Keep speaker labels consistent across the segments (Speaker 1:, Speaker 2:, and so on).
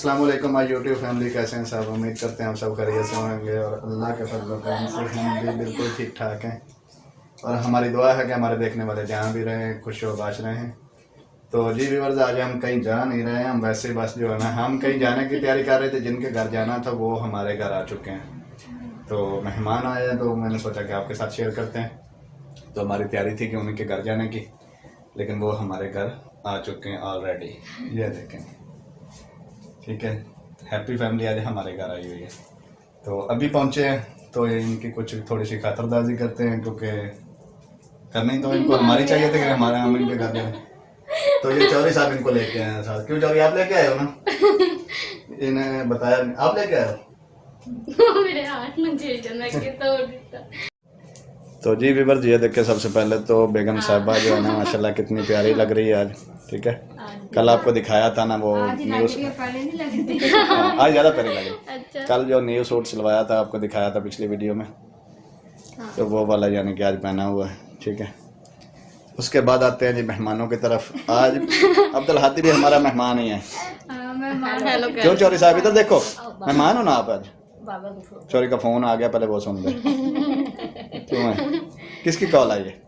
Speaker 1: अस्सलाम वालेकुम my YouTube family, कैसे हैं सब। उम्मीद करते हैं आप सब खैरियत से होंगे और अल्लाह के फजल करम से हम भी बिल्कुल ठीक ठाक हैं। और हमारी दुआ है कि हमारे देखने वाले जहाँ भी रहें खुश व बाश रहें। तो जी व्यूअर्स, आज हम कहीं जा नहीं रहे हैं, हम वैसे बस जो है ना हम कहीं जाने की तैयारी कर रहे थे। जिनके घर जाना था वो हमारे घर आ चुके हैं। तो मेहमान आए हैं तो मैंने सोचा कि आपके साथ शेयर करते हैं। तो हमारी तैयारी थी कि उन्हीं के घर जाने की, लेकिन वो हमारे घर आ चुके हैं ऑलरेडी। ये देखें, ठीक है। हैप्पी फैमिली आज हमारे घर आई हुई है। तो अभी पहुंचे हैं तो इनकी कुछ थोड़ी सी खातरदाजी करते हैं, क्योंकि करनी तो इनको हमारी चाहिए थी कि हमारे हम इनके घर जाए। तो ये चौधरी साहब इनको लेके आए हैं साथ। क्यों चौधरी, आप लेके आए हो ना? इन्हें बताया आप लेके आए हो?
Speaker 2: मेरे हाथ में
Speaker 1: तो जी व्यूअर्स, ये देखिए सबसे पहले तो बेगम साहिबा जो है ना माशाल्लाह कितनी प्यारी लग रही है आज। ठीक है, कल आपको दिखाया था ना वो न्यूज़, आज ज़्यादा प्यारी लगी।
Speaker 2: अच्छा।
Speaker 1: कल जो न्यू सूट सिलवाया था आपको दिखाया था पिछली वीडियो में, तो वो वाला यानी कि आज पहना हुआ है। ठीक है, उसके बाद आते हैं जी मेहमानों की तरफ। आज अब्दुल हादी भी हमारा मेहमान ही है। क्यों चौधरी साहब, इधर देखो, मेहमान हो ना आप आज? चौधरी का फोन आ गया, पहले वो सुन ले। क्यों है, किसकी कॉल आई है?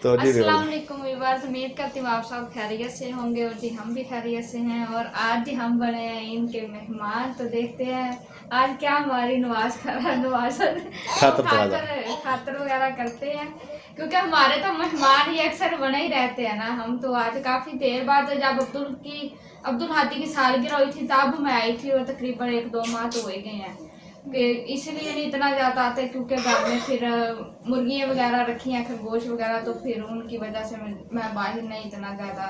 Speaker 1: तो जी
Speaker 2: अस्सलाम वालेकुम व्यूअर्स, उम्मीद करती हूँ आप सब खैरियत से होंगे और जी हम भी खैरियत से हैं। और आज जी हम बने हैं इनके मेहमान। तो देखते हैं आज क्या हमारी खातर वगैरह करते हैं, क्योंकि हमारे तो मेहमान ही अक्सर बने ही रहते हैं ना। हम तो आज काफ़ी देर बाद, जब अब्दुल हादी की सालगिरह हुई थी तब मैं आई थी, और तकरीबन 1-2 माह तो हो गए हैं। इसलिए नहीं इतना ज़्यादा आते, क्योंकि घर में फिर मुर्गियाँ वगैरह रखी हैं, खरगोश वगैरह, तो फिर उनकी वजह से मैं बाहर नहीं इतना ज़्यादा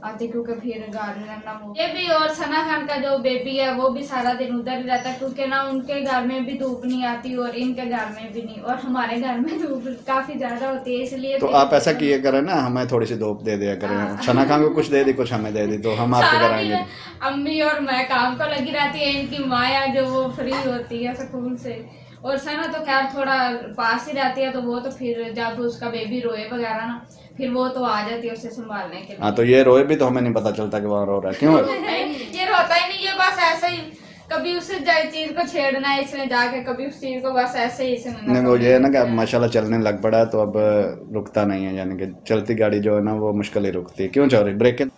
Speaker 2: आती, क्योंकि फिर घर में रहना हो। ये भी और सना खान का जो बेबी है वो भी सारा दिन उधर ही रहता है, क्योंकि ना उनके घर में भी धूप नहीं आती और इनके घर में भी नहीं, और हमारे घर में धूप काफ़ी ज़्यादा होती है। इसलिए
Speaker 1: तो आप ऐसा किए करें ना, हमें थोड़ी सी धूप दे दिया करें। सना खान को कुछ दे दी, कुछ हमें दे दी, तो हम आपके घर आएंगे।
Speaker 2: अम्मी और मैं काम को लगी रहती है, इनकी माया जो वो फ्री होती है स्कूल से। और सना तो खैर थोड़ा पास ही रहती है, तो वो तो फिर जब उसका बेबी रोए वगैरह ना, फिर वो तो आ जाती है उसे संभालने के लिए।
Speaker 1: हाँ, तो ये रोए भी तो हमें नहीं पता चलता कि वहाँ रो रहा है। क्यों
Speaker 2: ये रोता ही नहीं, ये बस ऐसे ही कभी उस चीज को छेड़ना है इसने जाके, कभी उस चीज को, बस ऐसे ही इसने।
Speaker 1: वो ये है ना कि अब माशाल्लाह चलने लग पड़ा है, तो अब रुकता नहीं है। यानी कि चलती गाड़ी जो है ना वो मुश्किल ही रुकती है। क्यों चौधरी, ब्रेक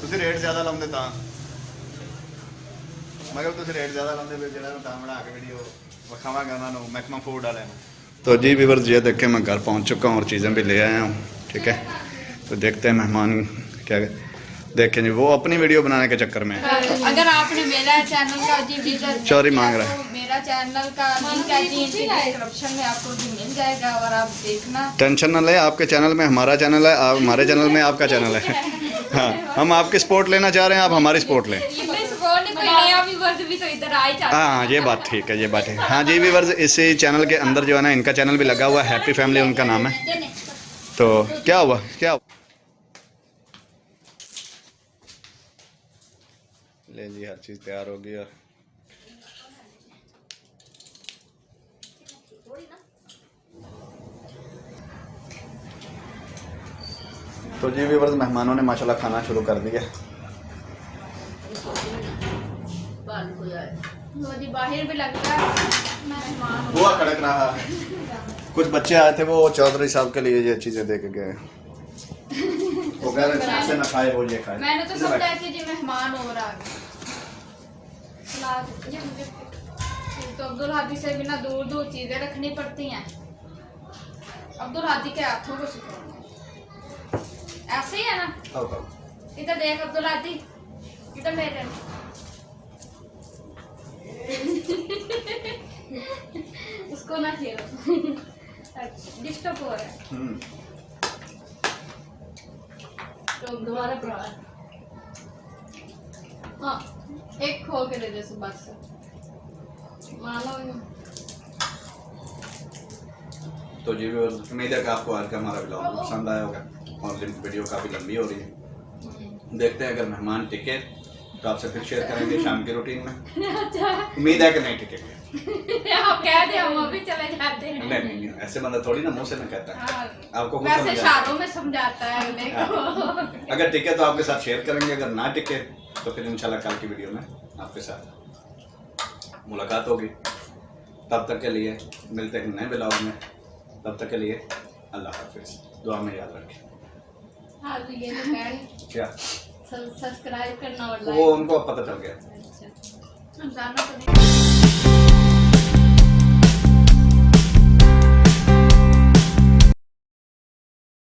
Speaker 1: ਤੁਸੀਂ ਰੇਟ ਜ਼ਿਆਦਾ ਲਾਉਂਦੇ ਤਾਂ ਮੈਂ ਕਿਹਾ ਤੁਸੀਂ ਰੇਟ ਜ਼ਿਆਦਾ ਲਾਉਂਦੇ ਵੀ ਜਿਹੜਾ ਤਾਂ ਬਣਾ ਕੇ ਵੀਡੀਓ ਵਿਖਾਵਾਂਗਾ ਉਹਨਾਂ ਨੂੰ ਮੈਕਮਮ फूड वाले ਨੂੰ। तो जी व्यूअर्स, ये देखें मैं घर पहुंच चुका हूँ और चीज़ें भी ले आया हूँ। ठीक है, तो देखते हैं मेहमान क्या देखें जी, वो अपनी वीडियो बनाने के चक्कर में।
Speaker 2: अगर आपने मेरा चैनल का जी विजिट
Speaker 1: चोरी मांग रहा है,
Speaker 2: तो मेरा चैनल का लिंक है जी डिस्क्रिप्शन में आपको भी मिल जाएगा, और आप देखना।
Speaker 1: टेंशन न ले, आपके चैनल में हमारा चैनल है, आप हमारे चैनल में आपका चैनल है। हाँ, हम आपकी सपोर्ट लेना चाह रहे हैं, आप हमारी सपोर्ट लें। हाँ, ये बात ठीक है, ये बात है। हाँ जी व्यूअर्स, इसी चैनल के अंदर जो है ना इनका चैनल भी लगा हुआ है, हैप्पी फैमिली उनका नाम है। तो क्या हुआ, क्या हुआ? ले जी, हर चीज़ तैयार हो गई। तो जी व्यूअर्स, मेहमानों ने माशाल्लाह खाना शुरू कर दिया।
Speaker 2: बाहर भी लगता है
Speaker 1: हुआ कड़क रहा। कुछ बच्चे आए थे, वो चौधरी साहब के लिए ये चीज़ें दे के गए। वो कह रहे से ना खाए, वो ये खाए।
Speaker 2: मैंने तो सोचा कि जी मेहमान हो रहा है, तो अब्दुल हादी से बिना दूर दूर चीजें रखनी पड़ती हैं। अब्दुल हादी के हाथों को सिखाना ऐसे ही है ना। इधर देख अब्दुल हादी, इधर मेरे उसको ना खेलो, डिस्टर्ब हो रहा है। तो दोबारा हाँ, एक खो के दे दे बस, मानो।
Speaker 1: तो जी व्यूअर्स, उम्मीद है कि आपको आज का हमारा ब्लॉग पसंद आया होगा, और वीडियो काफ़ी लंबी हो रही है। देखते हैं अगर मेहमान टिके तो आपसे फिर शेयर करेंगे शाम की रूटीन में।
Speaker 2: अच्छा
Speaker 1: उम्मीद है कि नहीं टिकेंगे।
Speaker 2: आप कह दे हम अभी चले जाते हैं।
Speaker 1: नहीं, ऐसे बंदा थोड़ी ना मुंह से ना कहता है।
Speaker 2: हाँ,
Speaker 1: आपको खुद
Speaker 2: वैसे
Speaker 1: समझ आता
Speaker 2: इशारों में समझाता है अगले
Speaker 1: है।
Speaker 2: को।
Speaker 1: अगर टिके तो आपके साथ शेयर करेंगे, अगर ना टिके तो फिर इंशाल्लाह कल की वीडियो में आपके साथ मुलाकात होगी। तब तक के लिए मिलते हैं नए ब्लॉग में। तब तक के लिए अल्लाह हाफिज। दुआ में याद रखें।
Speaker 2: हाँ तो ये तो कह
Speaker 1: क्या
Speaker 2: सब्सक्राइब करना और
Speaker 1: वो
Speaker 2: लाइक।
Speaker 1: उनको अब पता चल गया।
Speaker 2: अच्छा हम जाना तो नहीं।